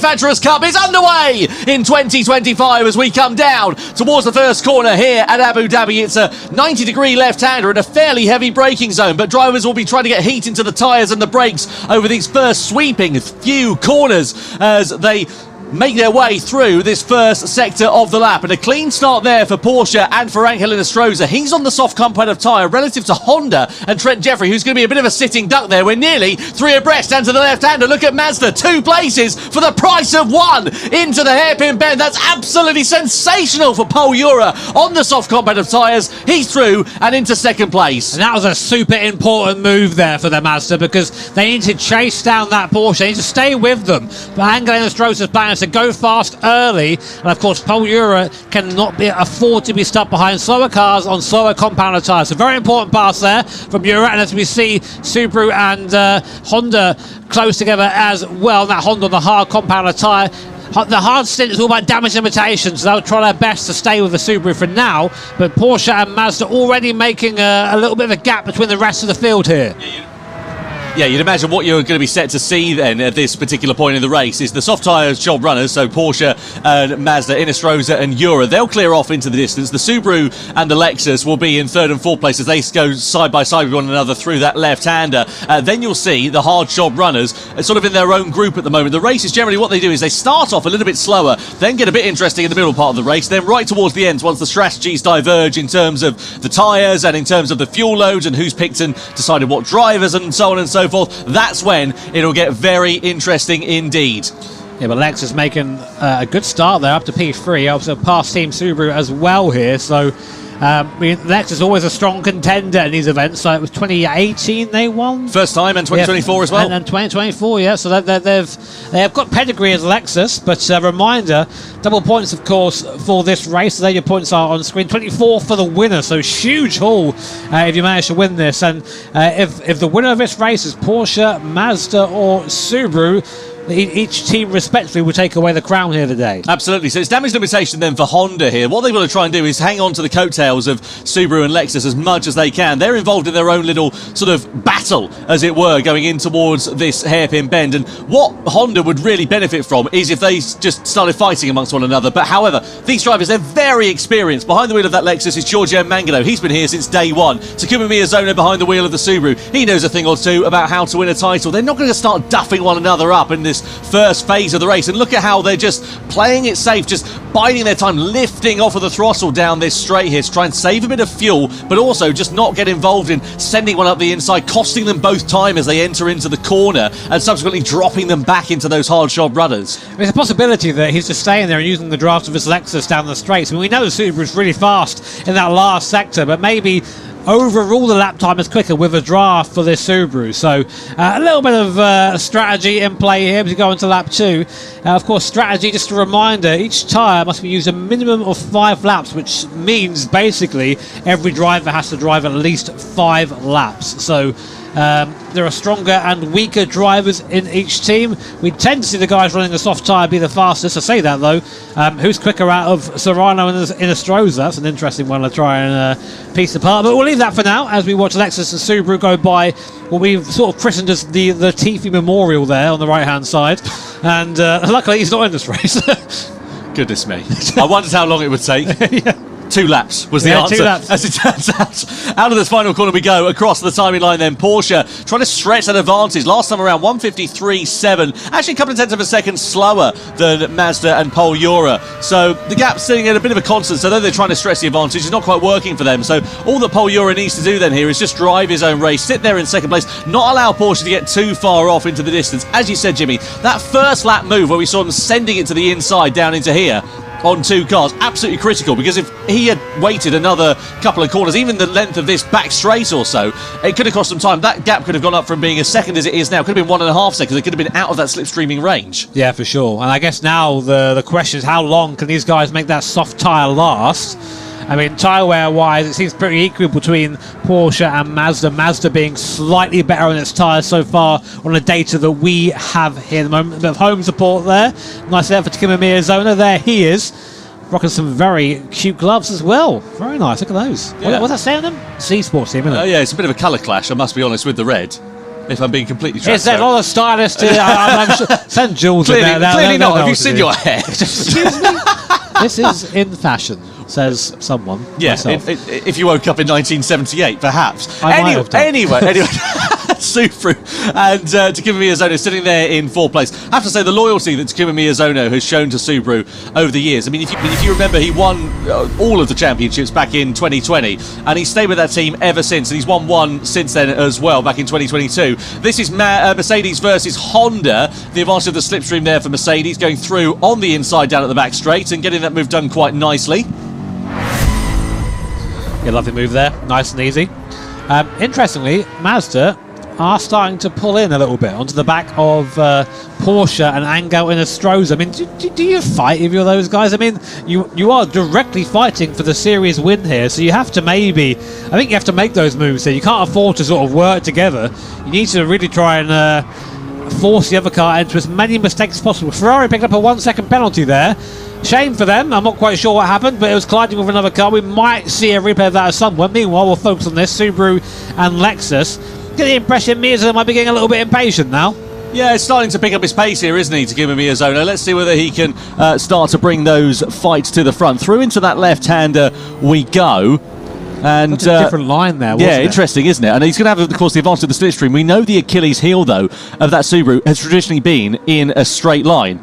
Manufacturers' Cup is underway in 2025 as we come down towards the first corner here at Abu Dhabi. It's a 90-degree left-hander and a fairly heavy braking zone, but drivers will be trying to get heat into the tyres and the brakes over these first sweeping few corners as they make their way through this first sector of the lap. And a clean start there for Porsche and for Angel Inestrosa. He's on the soft competitive tyre relative to Honda and Trent Jeffrey, who's going to be a bit of a sitting duck there. We're nearly three abreast and to the left-hander. Look at Mazda, 2 places for the price of 1 into the hairpin bend. That's absolutely sensational for Paul Ura on the soft competitive tyres. He's through and into second place. And that was a super important move there for the Mazda, because they need to chase down that Porsche. They need to stay with them. But Angel Inestrosa's plan is to go fast early, and of course Paul Ura cannot afford to be stuck behind slower cars on slower compounder tyres. A very important pass there from Ura, and as we see Subaru and Honda close together as well. That Honda on the hard compounder tyre. The hard stint is all about damage limitation, so they'll try their best to stay with the Subaru for now, but Porsche and Mazda already making a little bit of a gap between the rest of the field here. Yeah, you'd imagine what you're going to be set to see then at this particular point in the race is the soft tyres job runners, so Porsche and Mazda, Inestrosa and Ura. They'll clear off into the distance. The Subaru and the Lexus will be in third and fourth place as they go side by side with one another through that left-hander. Then you'll see the hard job runners sort of in their own group at the moment. The race is generally what they do is they start off a little bit slower, then get a bit interesting in the middle part of the race, then right towards the end, once the strategies diverge in terms of the tyres and in terms of the fuel loads and who's picked and decided what drivers and so on and so forth, that's when it'll get very interesting indeed. Yeah, but Lexus making a good start there up to P3, also past Team Subaru as well here, so Lexus is always a strong contender in these events. So it was 2018 they won. First time, and 2024 as well. And 2024, yeah. So they have got pedigree as Lexus, but a reminder, double points, of course, for this race. There your points are on screen. 24 for the winner, so huge haul if you manage to win this. And if the winner of this race is Porsche, Mazda or Subaru, each team respectively will take away the crown here today. Absolutely. So it's damage limitation then for Honda here. What they've got to try and do is hang on to the coattails of Subaru and Lexus as much as they can. They're involved in their own little sort of battle, as it were, going in towards this hairpin bend. And what Honda would really benefit from is if they just started fighting amongst one another. But however, these drivers, they're very experienced. Behind the wheel of that Lexus is Giorgio Mangano. He's been here since day one. Takuma Miyazono behind the wheel of the Subaru. He knows a thing or two about how to win a title. They're not going to start duffing one another up in this first phase of the race, and look at how they're just playing it safe, just biding their time, lifting off of the throttle down this straight here to try and save a bit of fuel, but also just not get involved in sending one up the inside, costing them both time as they enter into the corner and subsequently dropping them back into those hard shod rudders. There's a possibility that he's just staying there and using the draft of his Lexus down the straights. I mean, we know the Subaru is really fast in that last sector, but maybe overall the lap time is quicker with a draft for this Subaru. So a little bit of strategy in play here as we go into lap 2. Of course, strategy, just a reminder, each tyre must be used a minimum of 5 laps, which means basically every driver has to drive at least 5 laps. So there are stronger and weaker drivers in each team. We tend to see the guys running the soft tyre be the fastest. I say that though. Who's quicker out of Serrano and Inestrosa? That's an interesting one to try and piece apart. But we'll leave that for now as we watch Lexus and Subaru go by what we've sort of christened as the Tiffy Memorial there on the right hand side. And luckily he's not in this race. Goodness me. I wondered how long it would take. Yeah. 2 laps was the answer. 2 laps. As it turns out, out of this final corner we go, across the timing line then. Porsche trying to stretch that advantage. Last time around 153.7. Actually a couple of tenths of a second slower than Mazda and Paul Ura. So the gap's sitting at a bit of a constant. So though they're trying to stretch the advantage, it's not quite working for them. So all that Paul Ura needs to do then here is just drive his own race, sit there in second place, not allow Porsche to get too far off into the distance. As you said, Jimmy, that first lap move where we saw them sending it to the inside down into here on 2 cars, absolutely critical, because if he had waited another couple of corners, even the length of this back straight or so, it could have cost them time. That gap could have gone up from being as second as it is now. Could have been 1.5 seconds. It could have been out of that slipstreaming range. Yeah, for sure. And I guess now the question is, how long can these guys make that soft tyre last? I mean, tyre wear wise, it seems pretty equal between Porsche and Mazda. Mazda being slightly better on its tyres so far on the data that we have here at the moment. A bit of home support there. Nice effort to Takuma Miyazono. There he is, rocking some very cute gloves as well. Very nice. Look at those. Yeah. What's that saying on them? C Sports team, isn't it? Yeah, it's a bit of a colour clash, I must be honest, with the red. if I'm being completely Is there a transparent. lot of stylists here? I'm sure. Send Jules in Clearly, there. clearly They'll not. Have know you what to seen do. your hair? Excuse me? This is in fashion, says someone. Yeah, myself. if you woke up in 1978, perhaps. I might have done. Anyway. Subaru and Takuma Miyazono sitting there in fourth place. I have to say the loyalty that Takuma Miyazono has shown to Subaru over the years. I mean, if you remember, he won all of the championships back in 2020, and he's stayed with that team ever since, and he's won one since then as well, back in 2022. This is Mercedes versus Honda. The advantage of the slipstream there for Mercedes, going through on the inside down at the back straight and getting that move done quite nicely. Yeah, lovely move there. Nice and easy. Interestingly, Mazda are starting to pull in a little bit onto the back of Porsche and Angel and Astroza. I mean, do you fight if you're those guys? I mean, you are directly fighting for the series win here, so you have to I think you have to make those moves here. You can't afford to sort of work together. You need to really try and force the other car into as many mistakes as possible. Ferrari picked up a 1 second penalty there. Shame for them. I'm not quite sure what happened, but it was colliding with another car. We might see a replay of that at some point. Meanwhile, we'll focus on this, Subaru and Lexus. Get the impression Miyazono might be getting a little bit impatient now. Yeah, it's starting to pick up his pace here, isn't he, Takuma Miyazono? Let's see whether he can start to bring those fights to the front. Through into that left-hander we go. And Such a different line there, wasn't yeah, it? interesting, isn't it? And he's going to have, of course, the advantage of the slipstream. We know the Achilles heel, though, of that Subaru has traditionally been in a straight line.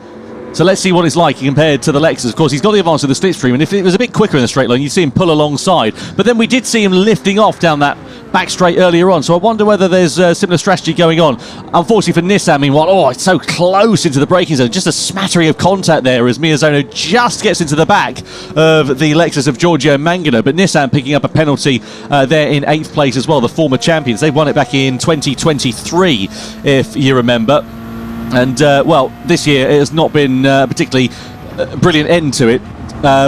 So let's see what it's like compared to the Lexus. Of course, he's got the advantage of the slipstream, and if it was a bit quicker in the straight line, you'd see him pull alongside. But then we did see him lifting off down that back straight earlier on, so I wonder whether there's a similar strategy going on. Unfortunately for Nissan, meanwhile, it's so close into the braking zone. Just a smattering of contact there as Miyazono just gets into the back of the Lexus of Giorgio Mangano. But Nissan picking up a penalty there in 8th place as well, the former champions. They won it back in 2023, if you remember. And, well, this year it has not been particularly brilliant end to it,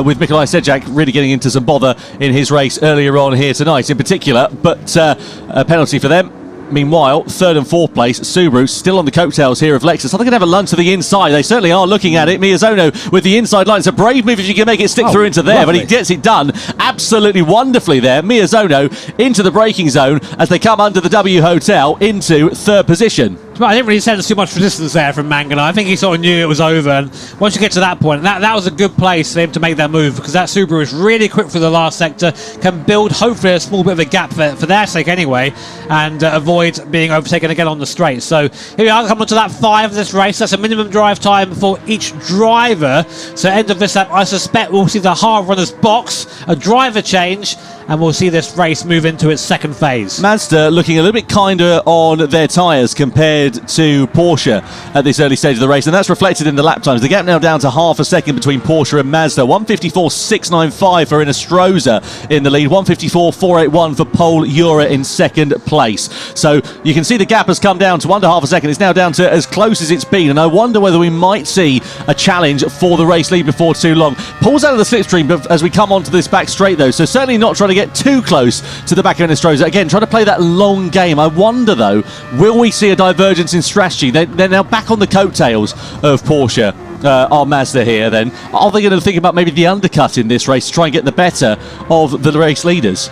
with Mikolaj Sejak really getting into some bother in his race earlier on here tonight in particular. But a penalty for them. Meanwhile, 3rd and 4th place, Subaru still on the coattails here of Lexus. I think they can have a lunge to the inside. They certainly are looking at it. Miyazono with the inside line. It's a brave move if you can make it stick through into there, lovely. but he gets it done absolutely wonderfully there. Miyazono into the braking zone as they come under the W Hotel into 3rd position. Well, I didn't really sense too much resistance there from Mangano. I think he sort of knew it was over, and once you get to that point, that was a good place for him to make that move, because that Subaru is really quick for the last sector, can build hopefully a small bit of a gap for their sake anyway, and avoid being overtaken again on the straight. So here we are, coming to lap 5 of this race. That's a minimum drive time for each driver. So end of this lap, I suspect we'll see the hard runners box, a driver change, and we'll see this race move into its 2nd phase. Mazda looking a little bit kinder on their tyres compared to Porsche at this early stage of the race, and that's reflected in the lap times. The gap now down to half a second between Porsche and Mazda. 154.695 for Inestrosa in the lead, 154.481 for Pol Ura in 2nd place. So you can see the gap has come down to under half a second. It's now down to as close as it's been, and I wonder whether we might see a challenge for the race lead before too long. Pulls out of the slipstream as we come onto this back straight, though, so certainly not trying to get too close to the back of Inestrosa. Again, trying to play that long game. I wonder, though, will we see a divergence in strategy? They're now back on the coattails of Porsche. Are Mazda here then? Are they going to think about maybe the undercut in this race to try and get the better of the race leaders?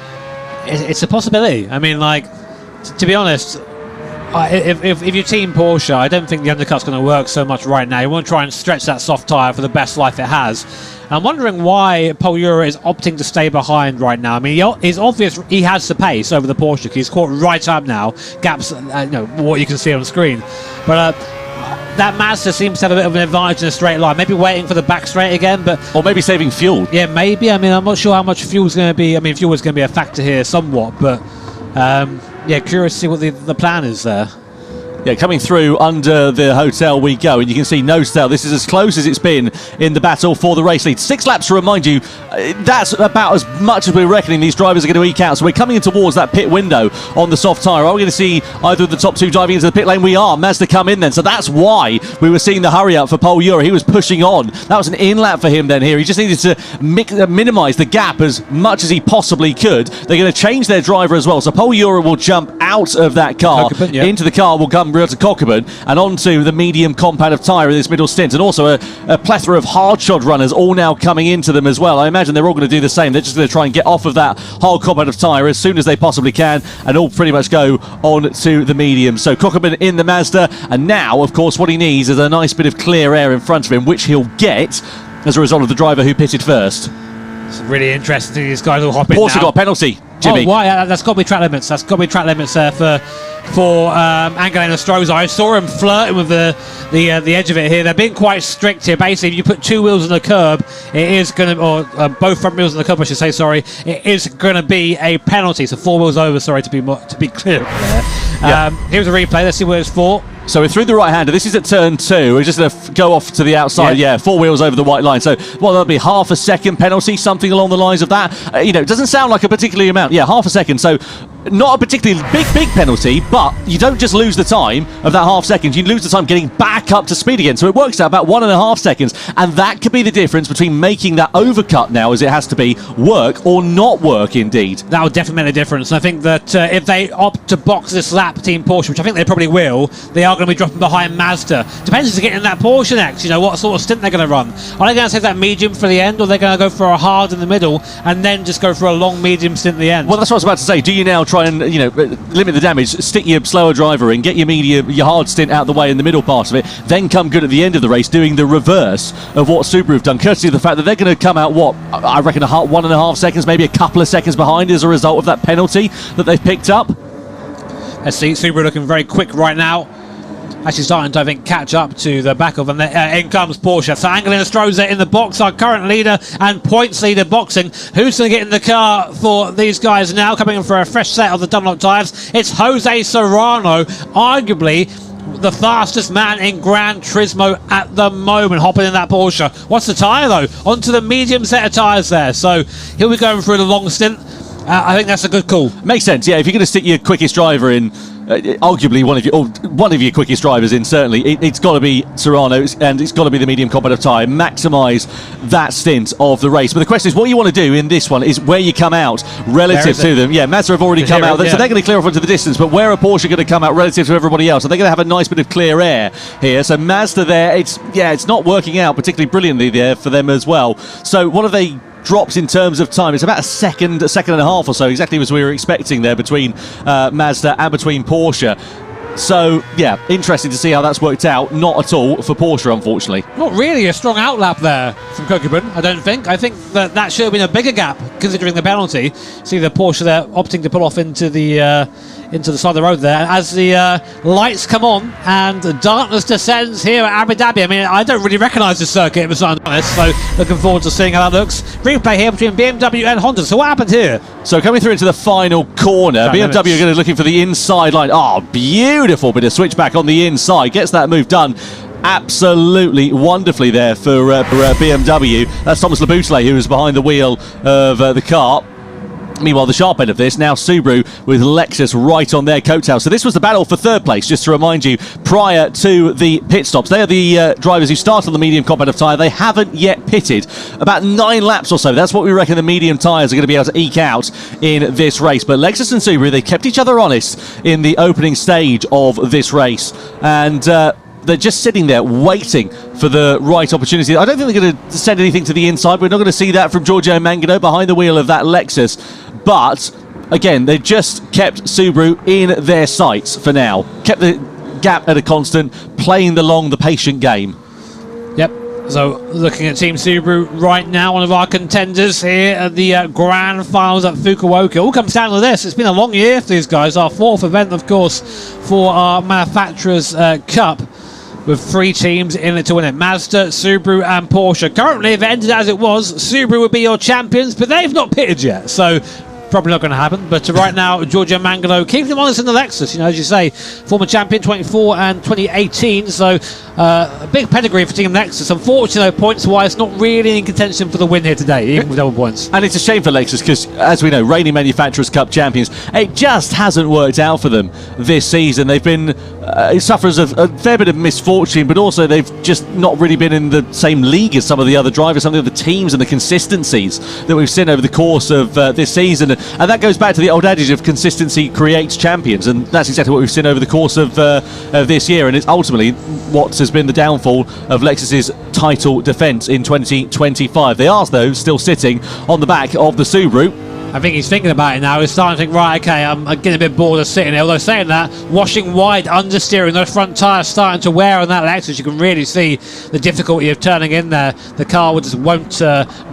It's a possibility. I mean, like, to be honest, if you're team Porsche, I don't think the undercut's going to work so much right now. You want to try and stretch that soft tyre for the best life it has. I'm wondering why Pol Ura is opting to stay behind right now. I mean, it's obvious he has the pace over the Porsche, because he's caught right up now. Gaps, what you can see on the screen. But that Mazda seems to have a bit of an advantage in a straight line. Maybe waiting for the back straight again, but... Or maybe saving fuel. Yeah, maybe. I mean, I'm not sure how much fuel's going to be. I mean, fuel is going to be a factor here somewhat, but... yeah, curious to see what the plan is there. Yeah, coming through under the hotel we go, and you can see nose tail. This is as close as it's been in the battle for the race lead. 6 laps to remind you, that's about as much as we're reckoning these drivers are going to eke out. So we're coming in towards that pit window on the soft tyre. Are we going to see either of the top 2 driving into the pit lane? We are. Mazda come in then. So that's why we were seeing the hurry up for Pol Ura. He was pushing on. That was an in lap for him then here. He just needed to minimise the gap as much as he possibly could. They're going to change their driver as well. So Pol Ura will jump out of that car. Occupant, yeah. Into the car will come real to Cockburn and onto the medium compound of tyre in this middle stint, and also a plethora of hard-shod runners all now coming into them as well. I imagine they're all going to do the same. They're just going to try and get off of that hard compound of tyre as soon as they possibly can, and all pretty much go on to the medium. So Cockburn in the Mazda, and now, of course, what he needs is a nice bit of clear air in front of him, which he'll get as a result of the driver who pitted first. It's really interesting. These guys all hop in Porsche now. got a penalty, Jimmy. Oh, why? That's got to be track limits. That's got to be track limits there for Angel and Stroza. I saw him flirting with the edge of it here. They're being quite strict here. Basically, if you put two wheels on the curb, it is going to, or both front wheels on the curb, I should say. Sorry, it is going to be a penalty. So 4 wheels over. Sorry, to be clear there. Here's a replay. Let's see what it's for. So we're through the right-hander. This is at turn 2. We're just going to go off to the outside. Yeah, 4 wheels over the white line. So, that'll be half a second penalty, something along the lines of that. It doesn't sound like a particular amount. Yeah, half a second. So, not a particularly big penalty, but you don't just lose the time of that half second. You lose the time getting back up to speed again. So it works out about 1.5 seconds. And that could be the difference between making that overcut now, as it has to be, work or not work, indeed. That would definitely make a difference. And I think that if they opt to box this lap, Team Porsche, which I think they probably will, they are going to be dropping behind Mazda. Depends if they get in that Porsche next, what sort of stint they're going to run. Are they going to save that medium for the end, or are they going to go for a hard in the middle and then just go for a long medium stint at the end? Well, that's what I was about to say. Do you now try and, limit the damage, stick your slower driver in, get your medium, your hard stint out the way in the middle part of it, then come good at the end of the race, doing the reverse of what Subaru have done, courtesy of the fact that they're going to come out, I reckon 1.5 seconds, maybe a couple of seconds behind as a result of that penalty that they've picked up. Let's see, Subaru looking very quick right now. Actually starting to, I think, catch up to the back of, and in comes Porsche. So Angel and Stroza in the box, our current leader and points leader boxing. Who's going to get in the car for these guys now? Coming in for a fresh set of the Dunlop tyres. It's Jose Serrano, arguably the fastest man in Gran Turismo at the moment, hopping in that Porsche. What's the tyre, though? Onto the medium set of tyres there. So he'll be going through the long stint. I think that's a good call. Makes sense, yeah. If you're going to stick your quickest driver in, arguably one of your quickest drivers in, certainly, it's got to be Serrano, and it's got to be the medium compound of tyre. Maximise that stint of the race. But the question is, what you want to do in this one is where you come out relative to them. Yeah, Mazda have already come out, so they're going to clear off into the distance. But where are Porsche going to come out relative to everybody else? Are they going to have a nice bit of clear air here? So Mazda there, it's not working out particularly brilliantly there for them as well. So what have they dropped in terms of time? It's about a second and a half or so, exactly as we were expecting there between Mazda and between Porsche. So, yeah, interesting to see how that's worked out. Not at all for Porsche, unfortunately. Not really a strong outlap there from Cockburn, I don't think. I think that should have been a bigger gap, considering the penalty. See the Porsche there opting to pull off into the side of the road there. As the lights come on and darkness descends here at Abu Dhabi. I mean, I don't really recognise this circuit, if I'm honest, so looking forward to seeing how that looks. Replay here between BMW and Honda. So what happened here? So coming through into the final corner, BMW are going to be looking for the inside line. Oh, beautiful bit of switchback on the inside. Gets that move done absolutely wonderfully there for BMW. That's Thomas Laboutelet, who was behind the wheel of the car. Meanwhile, the sharp end of this, now Subaru with Lexus right on their coattails. So this was the battle for third place, just to remind you, prior to the pit stops. They are the drivers who start on the medium compound of tyre. They haven't yet pitted. About 9 laps or so. That's what we reckon the medium tyres are going to be able to eke out in this race. But Lexus and Subaru, they kept each other honest in the opening stage of this race. And they're just sitting there waiting for the right opportunity. I don't think they're going to send anything to the inside. We're not going to see that from Giorgio Mangano behind the wheel of that Lexus. But, again, they've just kept Subaru in their sights for now. Kept the gap at a constant, playing the patient game. Yep. So, looking at Team Subaru right now, one of our contenders here at the Grand Finals at Fukuoka. All comes down to this. It's been a long year for these guys. Our 4th event, of course, for our Manufacturers' Cup, with 3 teams in it to win it. Mazda, Subaru and Porsche. Currently, if it ended as it was, Subaru would be your champions, but they've not pitted yet, so probably not going to happen. But right now, Giorgio Mangano keeping them honest in the Lexus. As you say, former champion 24 and 2018, so a big pedigree for Team Lexus. Unfortunately, points-wise, not really in contention for the win here today, even with double points. And it's a shame for Lexus because, as we know, reigning Manufacturers' Cup champions, it just hasn't worked out for them this season. They've been sufferers of a fair bit of misfortune, but also they've just not really been in the same league as some of the other drivers, some of the other teams, and the consistencies that we've seen over the course of this season. And that goes back to the old adage of consistency creates champions, and that's exactly what we've seen over the course of this year, and it's ultimately what has been the downfall of Lexus's title defence in 2025. They are, though, still sitting on the back of the Subaru. I think he's thinking about it now. He's starting to think, right, okay, I'm getting a bit bored of sitting here. Although saying that, washing wide understeering, those front tyres starting to wear on that Lexus. You can really see the difficulty of turning in there. The car just won't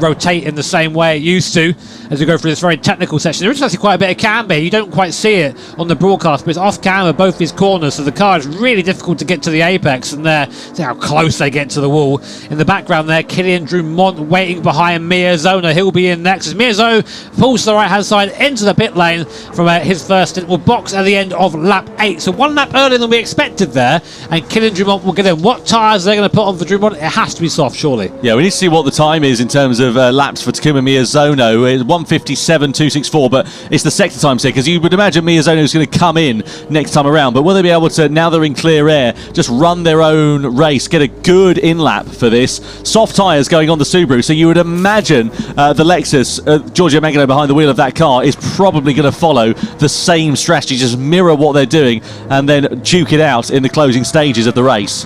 rotate in the same way it used to as we go through this very technical section. There is actually quite a bit of camber. You don't quite see it on the broadcast, but it's off camber, both these corners, so the car is really difficult to get to the apex, and there, see how close they get to the wall. In the background there, Kylian Drumont waiting behind Miyazono. He'll be in next as Miyazono pulls to the right hand side into the pit lane from his first stint. Will box at the end of lap 8, so 1 lap earlier than we expected there, and Kylian Drumont will get in. What tyres are they going to put on for Drumont? It has to be soft, surely. Yeah, we need to see what the time is in terms of laps for Takuma Miyazono. It's 1:57.264, but it's the sector times here, because you would imagine Miyazono is going to come in next time around, but will they be able to, now they're in clear air, just run their own race, get a good in lap for this? Soft tyres going on the Subaru, so you would imagine the Lexus, Giorgio Mangano behind the wheel of that car, is probably going to follow the same strategy, just mirror what they're doing and then duke it out in the closing stages of the race.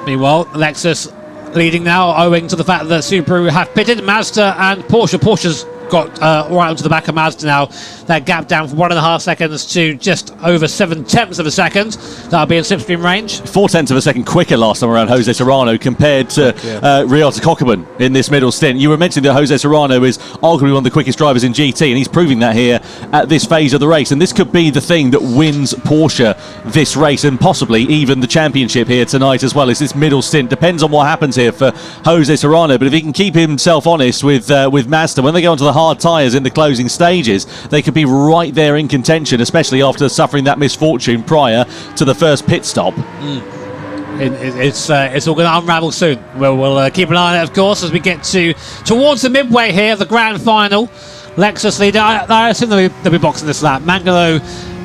Meanwhile, Lexus leading now, owing to the fact that Subaru have pitted. Mazda and Porsche. Porsche's got right onto the back of Mazda now. That gap down from 1.5 seconds to just over 0.7 of a second. That'll be in slipstream range. 0.4 of a second quicker last time around Jose Serrano compared to Ryota Kokkonen in this middle stint. You were mentioning that Jose Serrano is arguably one of the quickest drivers in GT, and he's proving that here at this phase of the race. And this could be the thing that wins Porsche this race, and possibly even the championship here tonight as well. Is this middle stint? Depends on what happens here for Jose Serrano, but if he can keep himself honest with Mazda, when they go onto the hard tyres in the closing stages, they could be right there in contention, especially after suffering that misfortune prior to the first pit stop. It's all going to unravel soon. We'll keep an eye on it, of course, as we get towards the midway here of the grand final. Lexus leader. I assume they'll be boxing this lap. Mangano,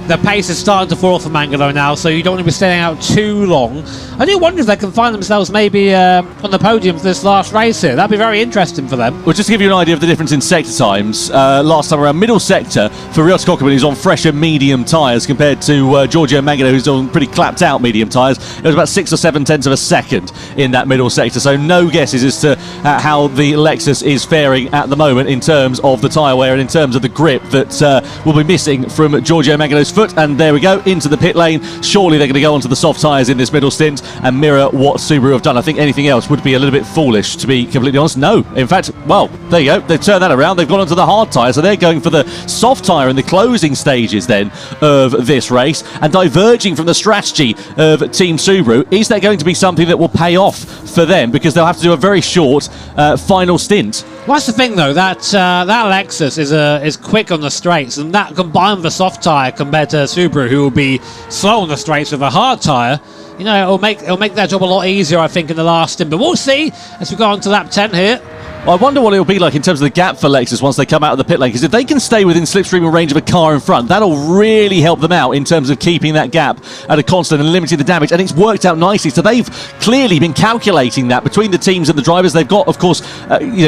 the pace is starting to fall off for Mangano now, so you don't want to be staying out too long. I do wonder if they can find themselves maybe on the podium for this last race here. That'd be very interesting for them. Well, just to give you an idea of the difference in sector times, last time around, middle sector for Ryota Kokkonen, who's on fresher medium tyres compared to Giorgio Mangano, who's on pretty clapped out medium tyres. It was about 6 or 7 tenths of a second in that middle sector, so no guesses as to how the Lexus is faring at the moment in terms of the tyre wear and in terms of the grip that will be missing from Giorgio Mangano's foot. And there we go, into the pit lane. Surely they're going to go onto the soft tyres in this middle stint and mirror what Subaru have done. I think anything else would be a little bit foolish, to be completely honest. No, in fact, well, there you go, they've turned that around. They've gone onto the hard tyre, so they're going for the soft tyre in the closing stages then of this race, and diverging from the strategy of Team Subaru. Is that going to be something that will pay off for them, because they'll have to do a very short final stint? Well, that's the thing, though, that Lexus is quick on the straights, and that combined with a soft tyre compared to Subaru, who will be slow on the straights with a hard tyre, you know, it'll make their job a lot easier, I think, in the last stint. But we'll see as we go on to lap 10 here. Well, I wonder what it'll be like in terms of the gap for Lexus once they come out of the pit lane, because if they can stay within slipstream range of a car in front, that'll really help them out in terms of keeping that gap at a constant and limiting the damage, and it's worked out nicely. So they've clearly been calculating that between the teams and the drivers. They've got, of course,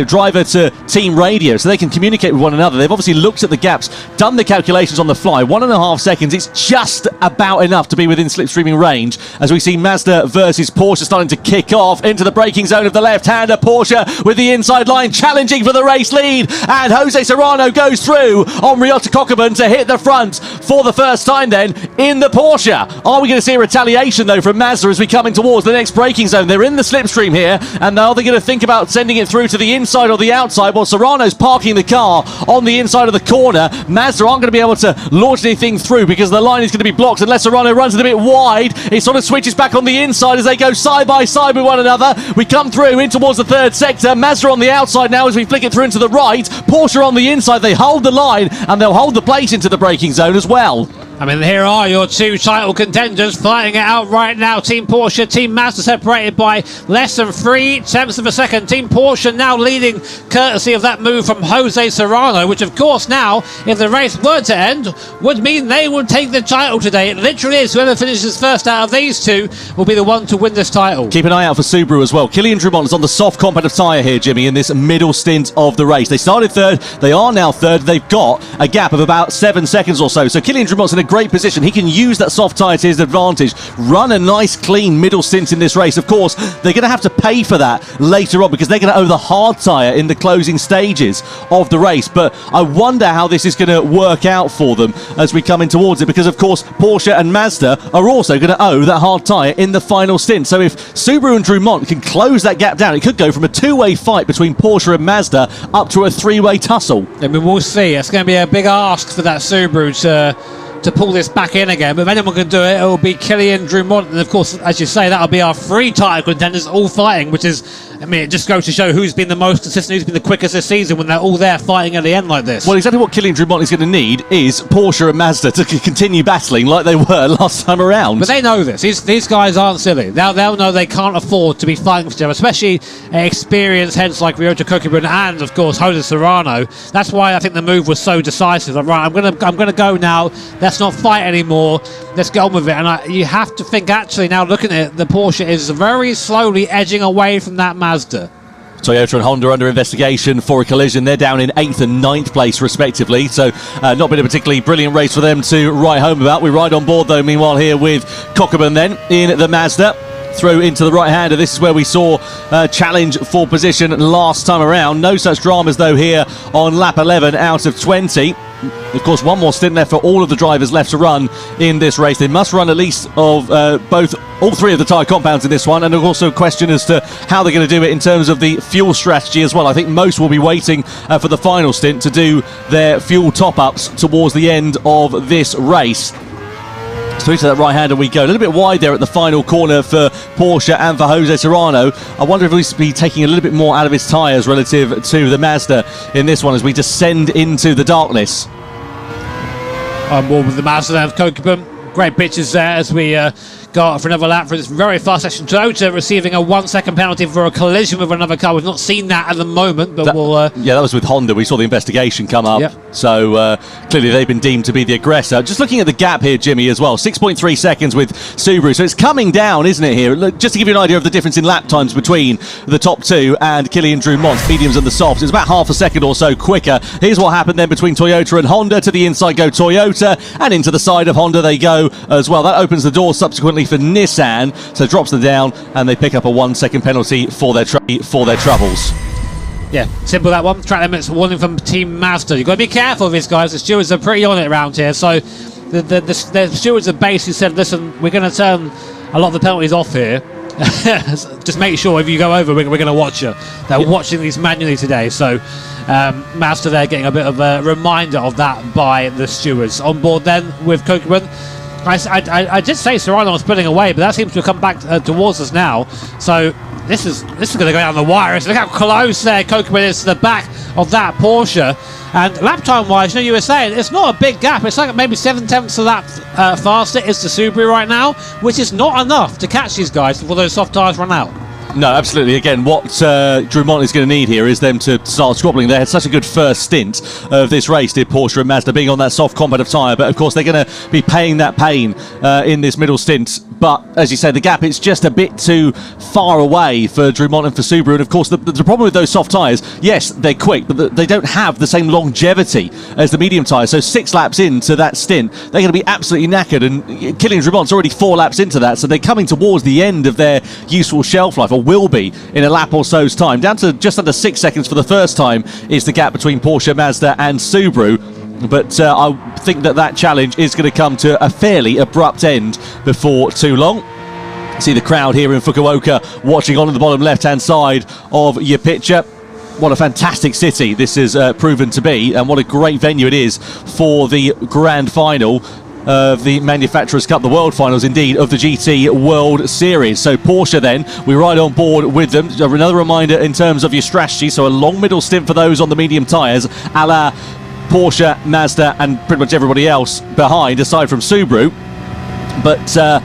driver to team radio, so they can communicate with one another. They've obviously looked at the gaps, done the calculations on the fly. 1.5 seconds, it's just about enough to be within slipstreaming range, as we see Mazda versus Porsche starting to kick off into the braking zone of the left-hander. Porsche with the inside line, challenging for the race lead, and Jose Serrano goes through on Ryota Kokkonen to hit the front for the first time then in the Porsche. Are we going to see a retaliation though from Mazda as we come in towards the next braking zone? They're in the slipstream here, and are they going to think about sending it through to the inside or the outside? Well, Serrano's parking the car on the inside of the corner. Mazda aren't going to be able to launch anything through because the line is going to be blocked unless Serrano runs it a bit wide. It sort of switches back on the inside as they go side by side with one another. We come through in towards the third sector. Mazda on the outside now as we flick it through into the right. Porsche on the inside. They hold the line and they'll hold the place into the braking zone as well. I mean, here are your two title contenders fighting it out right now. Team Porsche, Team Mazda separated by less than 0.3 of a second. Team Porsche now leading courtesy of that move from Jose Serrano, which of course now, if the race were to end, would mean they would take the title today. It literally is whoever finishes first out of these two will be the one to win this title. Keep an eye out for Subaru as well. Kylian Drumont is on the soft competitive tyre here, Jimmy, in this middle stint of the race. They started third, they are now third. They've got a gap of about 7 seconds or so. So Kylian Drumont's in a great position. He can use that soft tyre to his advantage, run a nice clean middle stint in this race. Of course, they're going to have to pay for that later on because they're going to owe the hard tyre in the closing stages of the race. But I wonder how this is going to work out for them as we come in towards it, because of course Porsche and Mazda are also going to owe that hard tyre in the final stint. So if Subaru and Drumont can close that gap down, it could go from a two-way fight between Porsche and Mazda up to a three-way tussle. I mean, we'll see. It's going to be a big ask for that Subaru to pull this back in again, but if anyone can do it, it will be Kylian Drumont, and of course, as you say, that'll be our 3 title contenders all fighting, which is, I mean, it just goes to show who's been the most consistent, who's been the quickest this season when they're all there fighting at the end like this. Well, exactly what Kylian Drumont is going to need is Porsche and Mazda to continue battling like they were last time around. But they know this. These guys aren't silly. They'll know they can't afford to be fighting for each other, especially experienced heads like Ryota Kokubun and, of course, Jose Serrano. That's why I think the move was so decisive. Like, right, I'm gonna go now. Let's not fight anymore. Let's get on with it. And you have to think, actually, now looking at it, the Porsche is very slowly edging away from that Mazda. Toyota and Honda under investigation for a collision. They're down in 8th and 9th place respectively, so not been a particularly brilliant race for them to write home about. We ride on board though meanwhile here with Kokubun then in the Mazda. Through into the right-hander. This is where we saw challenge for position last time around. No such dramas though here on lap 11 out of 20. Of course, one more stint left for all of the drivers left to run in this race. They must run at least of all 3 of the tyre compounds in this one, and also a question as to how they're going to do it in terms of the fuel strategy as well. I think most will be waiting for the final stint to do their fuel top-ups towards the end of this race. Through to that right-hander we go. A little bit wide there at the final corner for Porsche and for Jose Serrano. I wonder if he'll be taking a little bit more out of his tyres relative to the Mazda in this one as we descend into the darkness. On board with the Mazda of Kokubun. Great pictures there as we go out for another lap for this very fast section. Toyota receiving a 1-second penalty for a collision with another car. We've not seen that at the moment, but we'll... Yeah, that was with Honda. We saw the investigation come up. Yep. So clearly they've been deemed to be the aggressor. Just looking at the gap here, Jimmy, as well. 6.3 seconds with Subaru. So it's coming down, isn't it, here? Look, just to give you an idea of the difference in lap times between the top 2 and Kylian Drumont, mediums and the softs. It's about half a second or so quicker. Here's what happened then between Toyota and Honda. To the inside go Toyota, and into the side of Honda they go as well. That opens the door subsequently for Nissan, so drops them down, and they pick up a 1-second penalty for their troubles. Yeah, simple that one. Track limits warning from Team Mazda. You've got to be careful of these guys. The stewards are pretty on it around here. So the stewards have basically said, listen, we're going to turn a lot of the penalties off here. Just make sure if you go over, we're going to watch you. They're watching these manually today. So Mazda there getting a bit of a reminder of that by the stewards. On board then with Kokubun. I did say Serrano was pulling away, but that seems to have come back towards us now. So this is going to go down the wire. So look how close there Kokubun is to the back of that Porsche. And lap time wise, you were saying it's not a big gap. It's like maybe 7/10 of lap faster is the Subaru right now, which is not enough to catch these guys before those soft tyres run out. No, absolutely. Again, what Drumont is going to need here is them to start squabbling. They had such a good first stint of this race, did Porsche and Mazda, being on that soft competitive tyre. But, of course, they're going to be paying that pain in this middle stint. But, as you say, the gap, it's just a bit too far away for Drumont and for Subaru. And, of course, the problem with those soft tyres, yes, they're quick, but they don't have the same longevity as the medium tyres. So 6 laps into that stint, they're going to be absolutely knackered. And Kylian Drumont's already 4 laps into that. So they're coming towards the end of their useful shelf life, or will be in a lap or so's time. Down to just under 6 seconds for the first time is the gap between Porsche, Mazda and Subaru. But I think that challenge is going to come to a fairly abrupt end before too long. See the crowd here in Fukuoka watching on the bottom left-hand side of your picture. What a fantastic city this has proven to be, and what a great venue it is for the grand final of the Manufacturers' Cup, the World Finals indeed of the GT World Series. So Porsche then, we ride on board with them. Another reminder in terms of your strategy, so a long middle stint for those on the medium tyres, a la Porsche, Mazda, and pretty much everybody else behind, aside from Subaru. But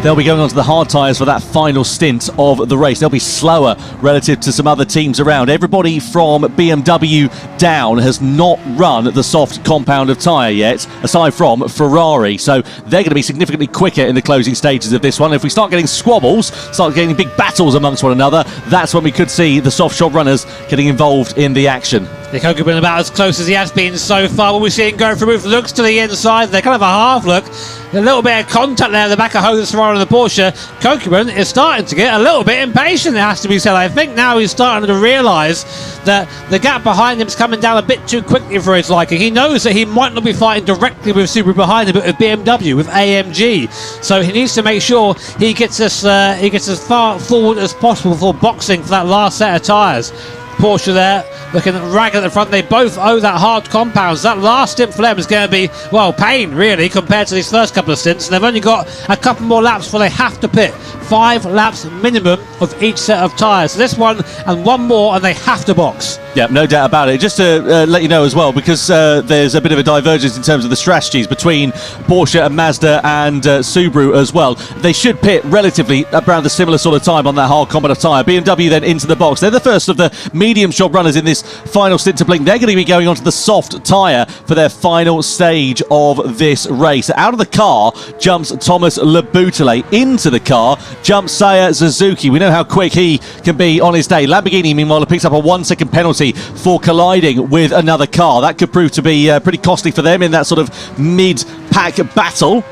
they'll be going on to the hard tyres for that final stint of the race. They'll be slower relative to some other teams around. Everybody from BMW down has not run the soft compound of tyre yet, aside from Ferrari. So they're going to be significantly quicker in the closing stages of this one. If we start getting squabbles, start getting big battles amongst one another, that's when we could see the soft shod runners getting involved in the action. Nick Hogan about as close as he has been so far. When we see him going for a move, looks to the inside. They're kind of a half look. A little bit of contact there at the back of Jose Serrano and the Porsche. Kokeman is starting to get a little bit impatient, it has to be said. I think now he's starting to realise that the gap behind him is coming down a bit too quickly for his liking. He knows that he might not be fighting directly with Subaru behind him, but with BMW, with AMG. So he needs to make sure he gets as far forward as possible for boxing for that last set of tyres. Porsche there looking ragged at the front. They both owe that hard compounds. That last stint for them is going to be, well, pain really compared to these first couple of stints. And they've only got a couple more laps before they have to pit. 5 laps minimum of each set of tyres. So this one and one more and they have to box. Yeah, no doubt about it. Just to let you know as well, because there's a bit of a divergence in terms of the strategies between Porsche and Mazda and Subaru as well. They should pit relatively around the similar sort of time on that hard compound tyre. BMW then into the box. They're the first of the medium shod runners in this final stint to blink. They're going to be going onto the soft tyre for their final stage of this race. Out of the car jumps Thomas Labutale. Into the car jumps Saya Suzuki. We know how quick he can be on his day. Lamborghini, meanwhile, picks up a 1-second penalty for colliding with another car. That could prove to be pretty costly for them in that sort of mid-pack battle.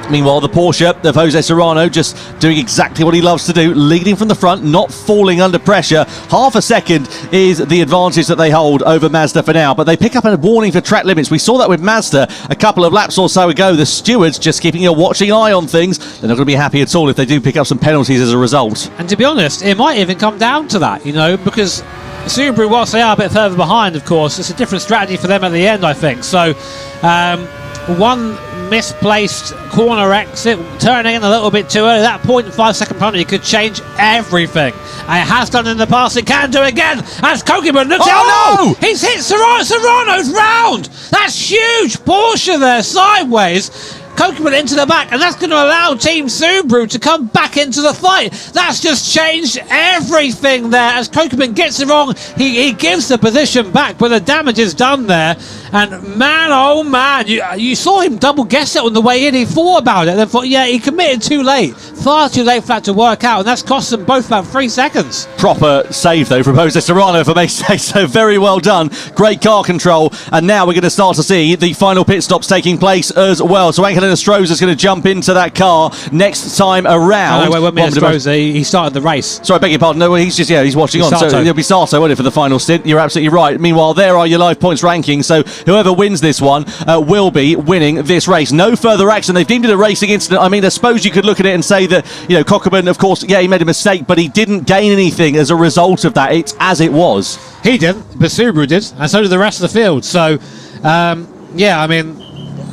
Meanwhile, the Porsche of Jose Serrano just doing exactly what he loves to do, leading from the front, not falling under pressure. Half a second is the advantage that they hold over Mazda for now, but they pick up a warning for track limits. We saw that with Mazda a couple of laps or so ago. The stewards just keeping a watching eye on things. They're not going to be happy at all if they do pick up some penalties as a result. And to be honest, it might even come down to that, because Subaru, whilst they are a bit further behind, of course, it's a different strategy for them at the end, I think. So, one misplaced corner exit, turning in a little bit too early. That 0.5-second penalty could change everything. And it has done in the past. It can do again. As Kokeman looks out. No! He's hit Serrano. Serrano's round. That's huge. Porsche there sideways. Kokeman into the back, and that's going to allow Team Subaru to come back into the fight. That's just changed everything there. As Kokeman gets it wrong, he gives the position back, but the damage is done there. And man, oh man, you saw him double guess it on the way in. He thought about it, then thought, yeah, he committed too late. Far too late for that to work out, and that's cost them both about 3 seconds. Proper save, though, from Jose Serrano, if I may say so. Very well done. Great car control. And now we're going to start to see the final pit stops taking place as well. So Angelina Stroza is going to jump into that car next time around. No, wait, Stroza, he started the race. Sorry, I beg your pardon. No, he's watching on. Sato. So it'll be Sato, won't it, for the final stint? You're absolutely right. Meanwhile, there are your live points rankings. So whoever wins this one will be winning this race. No further action. They've deemed it a racing incident. I mean, I suppose you could look at it and say that, Kokeman, of course, yeah, he made a mistake, but he didn't gain anything as a result of that. It's as it was. He didn't, but Subaru did, and so did the rest of the field. So, yeah, I mean,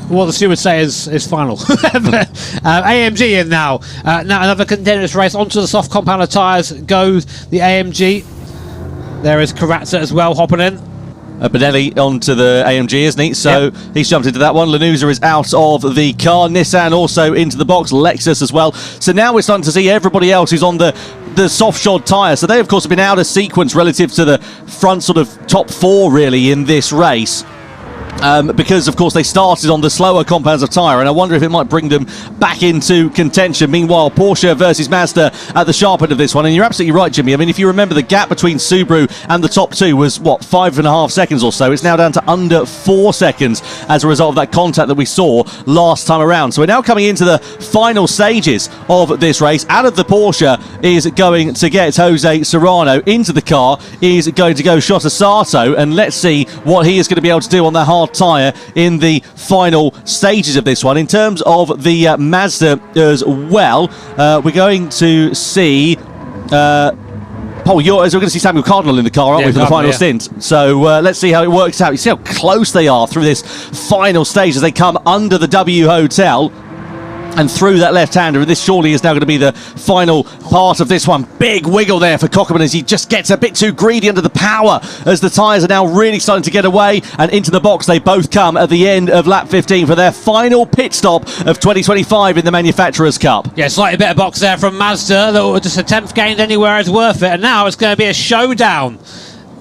what the stewards say is final. AMG in now. Now another contentious race. Onto the soft compound of tyres goes the AMG. There is Karatza as well hopping in. Benelli onto the AMG, isn't he? So he's jumped into that one. Lanuza is out of the car. Nissan also into the box. Lexus as well. So now we're starting to see everybody else who's on the soft shod tyre. So they, of course, have been out of sequence relative to the front sort of top 4, really, in this race. Because, of course, they started on the slower compounds of tyre, and I wonder if it might bring them back into contention. Meanwhile, Porsche versus Mazda at the sharp end of this one, and you're absolutely right, Jimmy. I mean, if you remember, the gap between Subaru and the top 2 was, 5.5 seconds or so. It's now down to under 4 seconds as a result of that contact that we saw last time around. So we're now coming into the final stages of this race. Out of the Porsche is going to get Jose Serrano. Into the car is going to go Shota Sato, and let's see what he is going to be able to do on that hard tyre in the final stages of this one. In terms of the Mazda as well, we're going to see we're going to see Samuel Cardinal in the car, aren't we, for the final stint? So let's see how it works out. You see how close they are through this final stage as they come under the W Hotel. and through that left-hander, and this surely is now going to be the final part of this one. Big wiggle there for Cockerman as he just gets a bit too greedy under the power as the tyres are now really starting to get away, and into the box they both come at the end of lap 15 for their final pit stop of 2025 in the Manufacturers' Cup. Yeah, slightly better box there from Mazda. Just a 10th gained anywhere is worth it, and now it's going to be a showdown.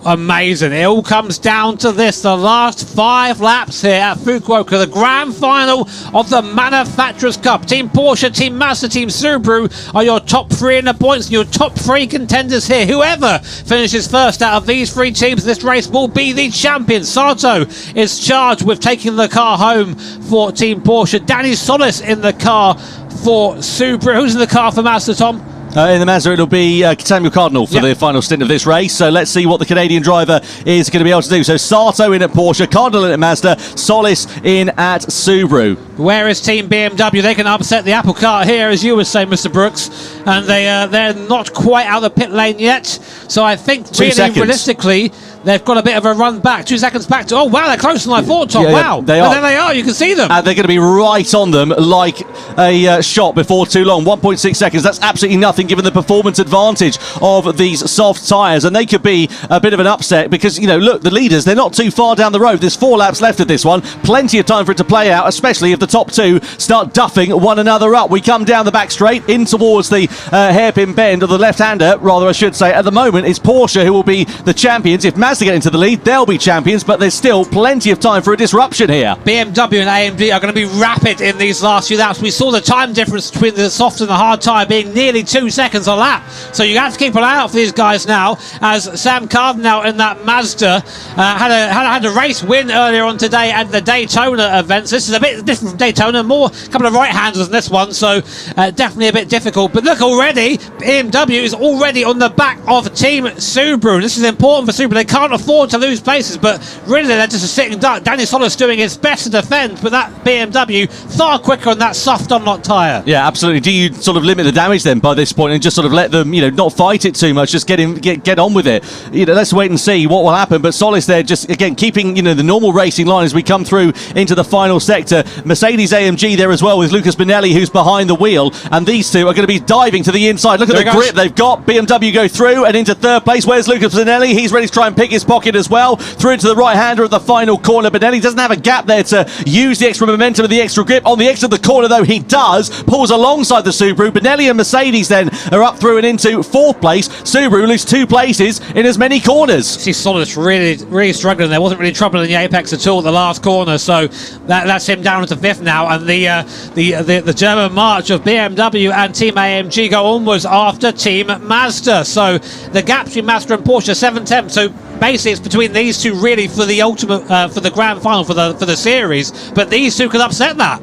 Amazing. It all comes down to this. The last 5 laps here at Fukuoka, the grand final of the Manufacturers' Cup. Team Porsche, Team Mazda, Team Subaru are your top 3 in the points, and your top 3 contenders here. Whoever finishes first out of these 3 teams in this race will be the champion. Sato is charged with taking the car home for Team Porsche. Danny Solis in the car for Subaru. Who's in the car for Mazda, Tom? In the Mazda, it'll be Samuel Cardinal for the final stint of this race. So let's see what the Canadian driver is going to be able to do. So Sato in at Porsche, Cardinal in at Mazda, Solis in at Subaru. Where is Team BMW? They can upset the apple cart here, as you would say, Mr. Brooks. And they're not quite out of the pit lane yet. So I think realistically, they've got a bit of a run back. 2 seconds back to... Oh, wow, they're closer than I thought, Tom. Wow. They are. But there they are. You can see them. They're going to be right on them like a shot before too long. 1.6 seconds. That's absolutely nothing given the performance advantage of these soft tyres. And they could be a bit of an upset because, you know, look, the leaders, they're not too far down the road. There's 4 laps left of this one. Plenty of time for it to play out, especially if the top 2 start duffing one another up. We come down the back straight in towards the hairpin bend of the left-hander, rather I should say. At the moment, it's Porsche who will be the champions. If Mazda get into the lead, they'll be champions, but there's still plenty of time for a disruption here. BMW and AMG are going to be rapid in these last few laps. We saw the time difference between the soft and the hard tyre being nearly 2 seconds a lap. So you have to keep an eye out for these guys now, as Sam Cardinal in that Mazda had a race win earlier on today at the Daytona events. This is a bit different from Daytona, more a couple of right-handers in this one, so definitely a bit difficult. But look, already BMW is already on the back of Team Subaru. This is important for Subaru. They can't afford to lose places, but really they're just a sitting duck. Danny Solis doing his best to defend, but that BMW far quicker on that soft unlock tyre. Yeah, absolutely. Do you sort of limit the damage then by this point and just sort of let them, you know, not fight it too much, just get on with it? You know, let's wait and see what will happen. But Solis there just, again, keeping, you know, the normal racing line as we come through into the final sector. Mercedes AMG there as well with Lucas Bonelli, who's behind the wheel, and these two are going to be diving to the inside. Look at the grip they've got. BMW go through and into third place. Where's Lucas Bonelli? He's ready to try and pick his pocket as well. Through into the right-hander of the final corner. Bonelli doesn't have a gap there to use the extra momentum and the extra grip. On the exit of the corner, though, he does. Pulls alongside the Subaru. Bonelli and Mercedes then are up through and into fourth place. Subaru lose 2 places in as many corners. See Solis really struggling there. Wasn't really trouble in the apex at all at the last corner, so that's him down into 5th now. And the German march of BMW and Team AMG go onwards after Team Mazda. So the gap between Mazda and Porsche 7-10. So basically it's between these two really for the ultimate for the grand final for the series, but these two could upset that.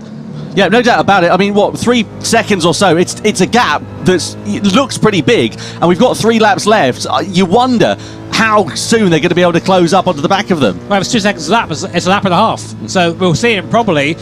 Yeah, no doubt about it. I mean, what, 3 seconds or so? It's a gap that looks pretty big, and we've got 3 laps left. You wonder how soon they're going to be able to close up onto the back of them. Well, it's 2 seconds a lap. It's a lap and a half. So we'll see him probably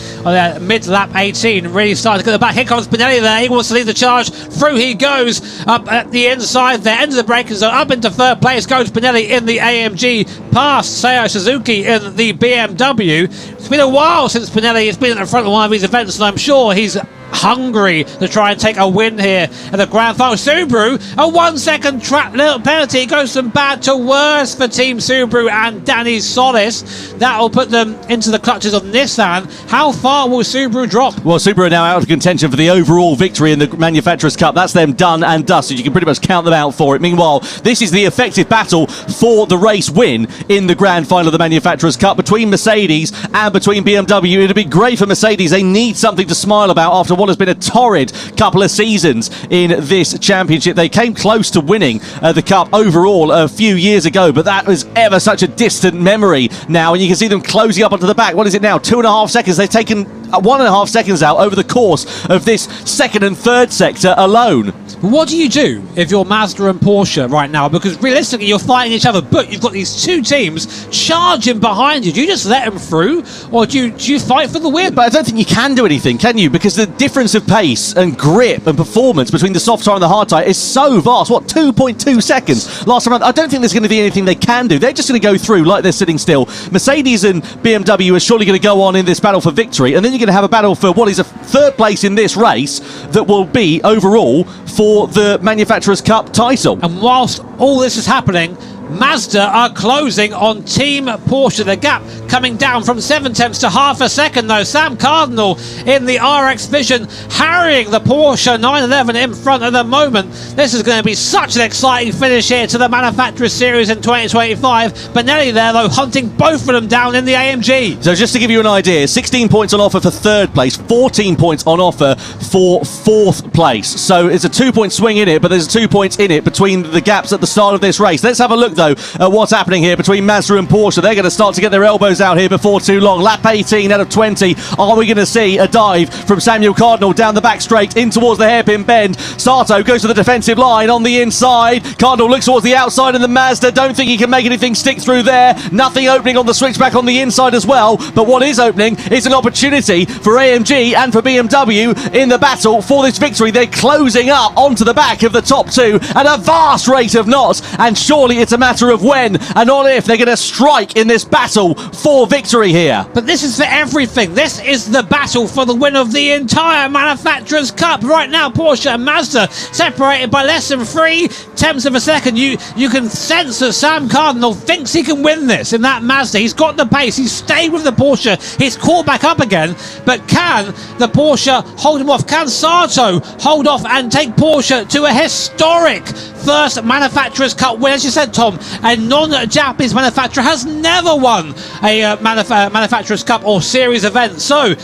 mid-lap 18, really starting to get the back. Here comes Bonelli there. He wants to lead the charge. Through he goes up at the inside there. End of the braking zone. Up into 3rd place goes Bonelli in the AMG. Past Seiya Suzuki in the BMW. It's been a while since Bonelli has been at the front of one of these events, and I'm sure he's hungry to try and take a win here at the grand final. Subaru, a 1 second track little penalty, goes from bad to worse for Team Subaru and Danny Solis. That will put them into the clutches of Nissan. How far will Subaru drop? Well, Subaru are now out of contention for the overall victory in the Manufacturers' Cup. That's them done and dusted. You can pretty much count them out for it. Meanwhile, this is the effective battle for the race win in the grand final of the Manufacturers' Cup between Mercedes and between BMW. It'll be great for Mercedes. They need something to smile about after what has been a torrid couple of seasons in this championship. They came close to winning the Cup overall a few years ago, but that was ever such a distant memory now, and you can see them closing up onto the back. What is it now? 2.5 seconds. They've taken 1.5 seconds out over the course of this second and third sector alone. What do you do if you're Mazda and Porsche right now? Because realistically, you're fighting each other, but you've got these 2 teams charging behind you. Do you just let them through, or do you fight for the win? But I don't think you can do anything, can you? Because the difference of pace and grip and performance between the soft tyre and the hard tyre is so vast. What, 2.2 seconds last time around? I don't think there's going to be anything they can do. They're just going to go through like they're sitting still. Mercedes and BMW are surely going to go on in this battle for victory, and then you're going to have a battle for what is a third place in this race that will be overall for the Manufacturers' Cup title. And whilst all this is happening, Mazda are closing on Team Porsche. The gap coming down from 7/10 to half a second though. Sam Cardinal in the RX Vision harrying the Porsche 911 in front at the moment. This is going to be such an exciting finish here to the Manufacturers Series in 2025. Benelli there though hunting both of them down in the AMG. So just to give you an idea, 16 points on offer for third place, 14 points on offer for fourth place. So it's a 2-point swing in it, but there's 2 points in it between the gaps at the start of this race. Let's have a look though at what's happening here between Mazda and Porsche. They're going to start to get their elbows out here before too long. Lap 18 out of 20. Are we going to see a dive from Samuel Cardinal down the back straight in towards the hairpin bend? Sato goes to the defensive line on the inside. Cardinal looks towards the outside and the Mazda. Don't think he can make anything stick through there. Nothing opening on the switchback on the inside as well. But what is opening is an opportunity for AMG and for BMW in the battle for this victory. They're closing up onto the back of the top two at a vast rate of knots, and surely it's a matter of when and not if they're going to strike in this battle for victory here. But this is for everything. This is the battle for the win of the entire Manufacturers' Cup. Right now, Porsche and Mazda separated by less than 0.3 of a second. You can sense that Sam Cardinal thinks he can win this in that Mazda. He's got the pace. He's stayed with the Porsche. He's caught back up again. But can the Porsche hold him off? Can Sato hold off and take Porsche to a historic first Manufacturers' Cup win? As you said, Tom, a non-Japanese manufacturer has never won a Manufacturers' Cup or series event. So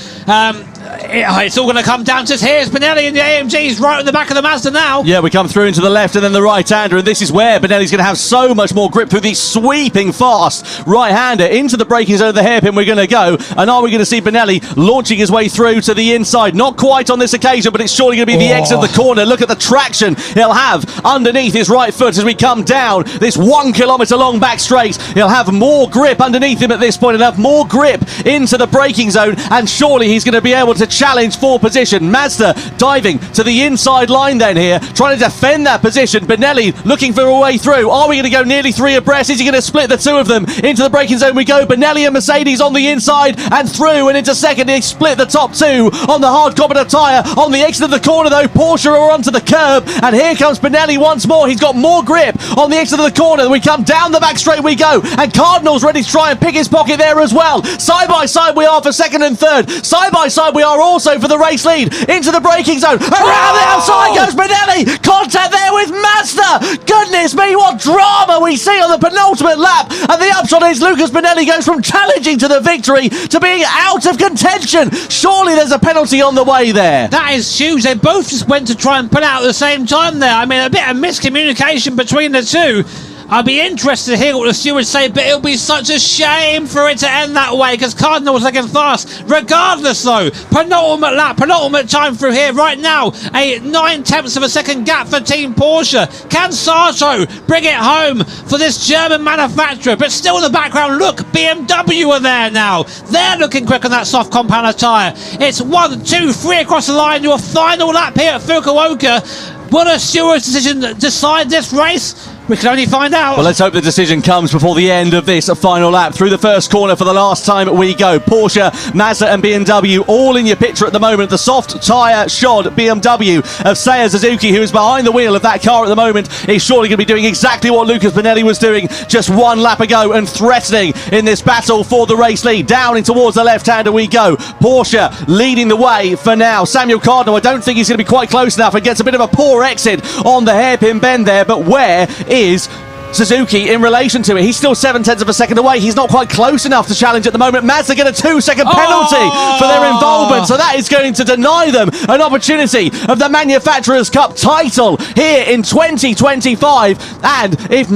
it's all going to come down to here's Benelli and the AMG's right on the back of the Mazda now. Yeah, we come through into the left and then the right-hander, and this is where Benelli's going to have so much more grip through the sweeping fast right-hander into the braking zone of the hairpin. We're going to go, and are we going to see Benelli launching his way through to the inside? Not quite on this occasion, but it's surely going to be the exit of the corner. Look at the traction he'll have underneath his right foot as we come down this 1 kilometre long back straight. He'll have more grip underneath him at this point and have more grip into the braking zone, and surely he's going to be able to challenge for position. Mazda diving to the inside line then here, trying to defend that position. Benelli looking for a way through. Are we going to go nearly 3 abreast? Is he going to split the two of them? Into the braking zone we go. Benelli and Mercedes on the inside and through and into second. They split the top two on the hard competent tyre. On the exit of the corner though, Porsche are onto the curb, and here comes Benelli once more. He's got more grip on the exit of the corner. We come down the back straight we go, and Cardinal's ready to try and pick his pocket there as well. Side by side we are for second and third. Side by side we are also for the race lead. Into the braking zone. Around the outside goes Benelli. Contact there with Mazda. Goodness me, what drama we see on the penultimate lap. And the upshot is Lucas Benelli goes from challenging to the victory to being out of contention. Surely there's a penalty on the way there. That is huge. They both just went to try and pull out at the same time there. I mean, a bit of miscommunication between the two. I'll be interested to hear what the stewards say, but it'll be such a shame for it to end that way because Cardinal was looking fast. Regardless, though, penultimate lap, penultimate time through here right now. A 0.9 of a second gap for Team Porsche. Can Sato bring it home for this German manufacturer? But still in the background, look, BMW are there now. They're looking quick on that soft compounder tyre. It's 1, 2, 3 across the line. Your final lap here at Fukuoka. Will a steward's decision decide this race? We can only find out. Well, let's hope the decision comes before the end of this final lap. Through the first corner for the last time we go. Porsche, Mazda and BMW all in your picture at the moment. The soft tyre shod BMW of Seiya Suzuki, who is behind the wheel of that car at the moment, is surely going to be doing exactly what Lucas Benelli was doing just 1 lap ago and threatening in this battle for the race lead. Down in towards the left-hander we go. Porsche leading the way for now. Samuel Cardinal, I don't think he's going to be quite close enough and gets a bit of a poor exit on the hairpin bend there, but where is Suzuki in relation to it? He's still 0.7 of a second away. He's not quite close enough to challenge at the moment. Mazda get a 2-second penalty for their involvement, so that is going to deny them an opportunity of the Manufacturers' Cup title here in 2025. And if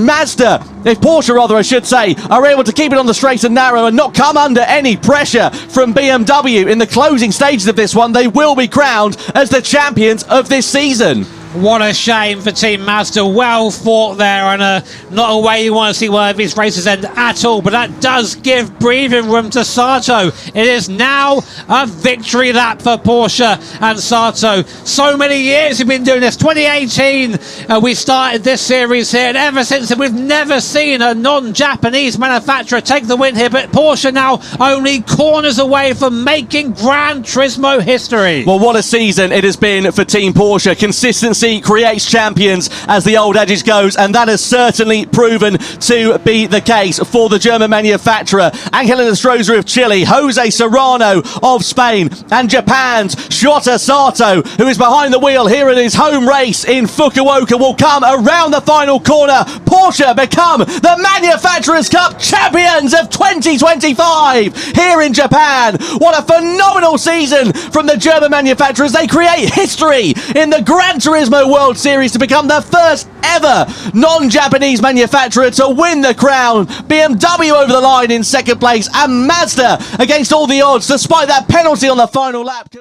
Porsche rather I should say, are able to keep it on the straight and narrow and not come under any pressure from BMW in the closing stages of this one, they will be crowned as the champions of this season. What a shame for Team Mazda. Well fought there, and not a way you want to see one of these races end at all, but that does give breathing room to Sato. It is now a victory lap for Porsche and Sato. So many years we've been doing this. 2018 we started this series here, and ever since then we've never seen a non-Japanese manufacturer take the win here, but Porsche now only corners away from making Gran Turismo history. Well, what a season it has been for Team Porsche. Consistency creates champions, as the old adage goes, and that has certainly proven to be the case for the German manufacturer. Angel Estrada of Chile, Jose Serrano of Spain, and Japan's Shota Sato, who is behind the wheel here in his home race in Fukuoka, will come around the final corner. Porsche become the Manufacturers' Cup champions of 2025 here in Japan. What a phenomenal season from the German manufacturers. They create history in the Gran Turismo World Series to become the first ever non-Japanese manufacturer to win the crown. BMW over the line in second place, and Mazda, against all the odds, despite that penalty on the final lap,